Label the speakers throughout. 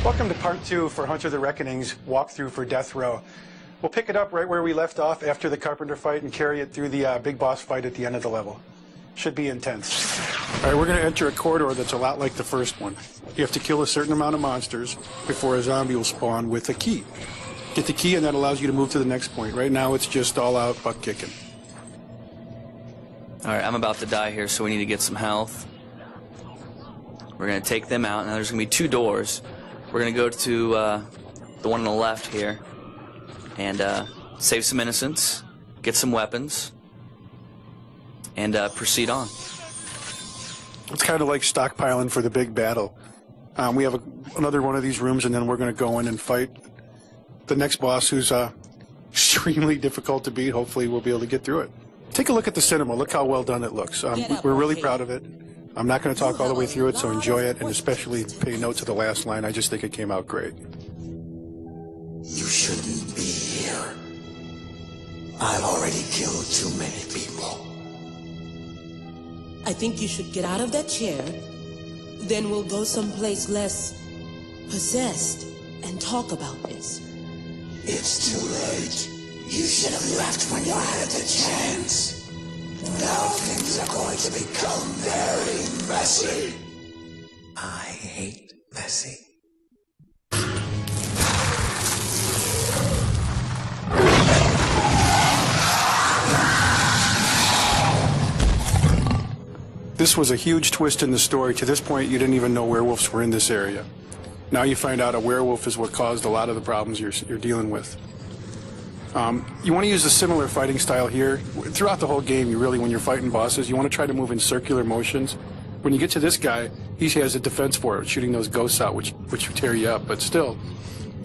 Speaker 1: Welcome to part 2 for Hunter the Reckoning's walkthrough for Death Row. We'll pick it up right where we left off after the Carpenter fight and carry it through the big boss fight at the end of the level. Should be intense. All right, we're going to enter a corridor that's a lot like the first one. You have to kill a certain amount of monsters before a zombie will spawn with a key. Get the key and that allows you to move to the next point. Right now it's just all out butt kicking.
Speaker 2: All right, I'm about to die here, so we need to get some health. We're going to take them out. Now there's going to be 2 doors. We're going to go to the one on the left here and save some innocents, get some weapons, and proceed on.
Speaker 1: It's kind of like stockpiling for the big battle. We have another one of these rooms, and then we're going to go in and fight the next boss, who's extremely difficult to beat. Hopefully we'll be able to get through it. Take a look at the cinema. Look how well done it looks. We're really proud of it. I'm not going to talk all the way through it, so enjoy it, and especially pay note to the last line. I just think it came out great.
Speaker 3: You shouldn't be here. I've already killed too many people.
Speaker 4: I think you should get out of that chair. Then we'll go someplace less possessed and talk about this.
Speaker 3: It's too late. You should have left when you had the chance. Now things are going to become very messy. I hate messy.
Speaker 1: This was a huge twist in the story. To this point, you didn't even know werewolves were in this area. Now you find out a werewolf is what caused a lot of the problems you're dealing with. You want to use a similar fighting style here. Throughout the whole game, when you're fighting bosses, you want to try to move in circular motions. When you get to this guy, he has a defense for it, shooting those ghosts out, which tear you up. But still,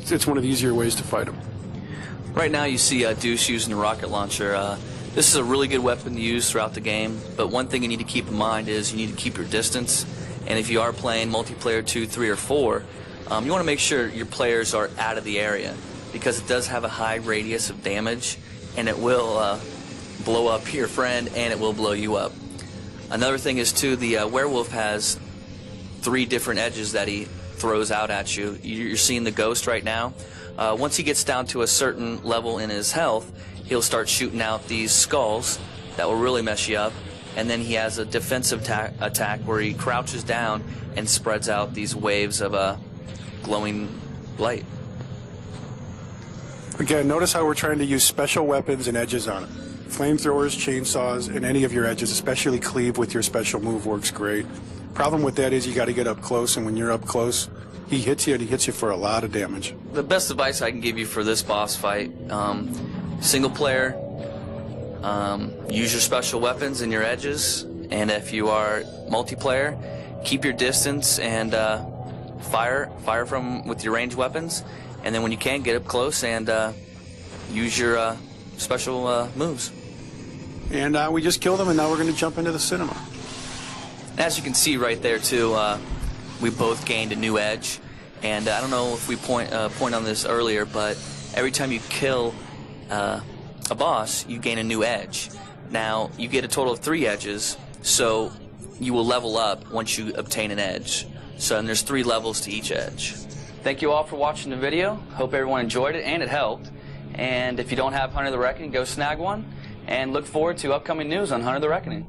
Speaker 1: it's one of the easier ways to fight him.
Speaker 2: Right now you see Deuce using the rocket launcher. This is a really good weapon to use throughout the game, but one thing you need to keep in mind is you need to keep your distance. And if you are playing multiplayer 2, 3, or 4, you want to make sure your players are out of the area, because it does have a high radius of damage, and it will blow up your friend, and it will blow you up. Another thing is, too, the werewolf has 3 different edges that he throws out at you. You're seeing the ghost right now. Once he gets down to a certain level in his health, he'll start shooting out these skulls that will really mess you up. And then he has a defensive attack where he crouches down and spreads out these waves of glowing light.
Speaker 1: Again, notice how we're trying to use special weapons and edges on it. Flamethrowers, chainsaws, and any of your edges, especially cleave with your special move, works great. Problem with that is you got to get up close, and when you're up close, he hits you, and he hits you for a lot of damage.
Speaker 2: The best advice I can give you for this boss fight, single player, use your special weapons and your edges, and if you are multiplayer, keep your distance and fire with your ranged weapons. And then when you can, get up close and use your special moves.
Speaker 1: And we just killed him, and now we're going to jump into the cinema.
Speaker 2: As you can see right there, too, we both gained a new edge. And I don't know if we point on this earlier, but every time you kill a boss, you gain a new edge. Now, you get a total of 3 edges, so you will level up once you obtain an edge. So, and there's 3 levels to each edge. Thank you all for watching the video. Hope everyone enjoyed it and it helped. And if you don't have Hunter the Reckoning, go snag one. And look forward to upcoming news on Hunter the Reckoning.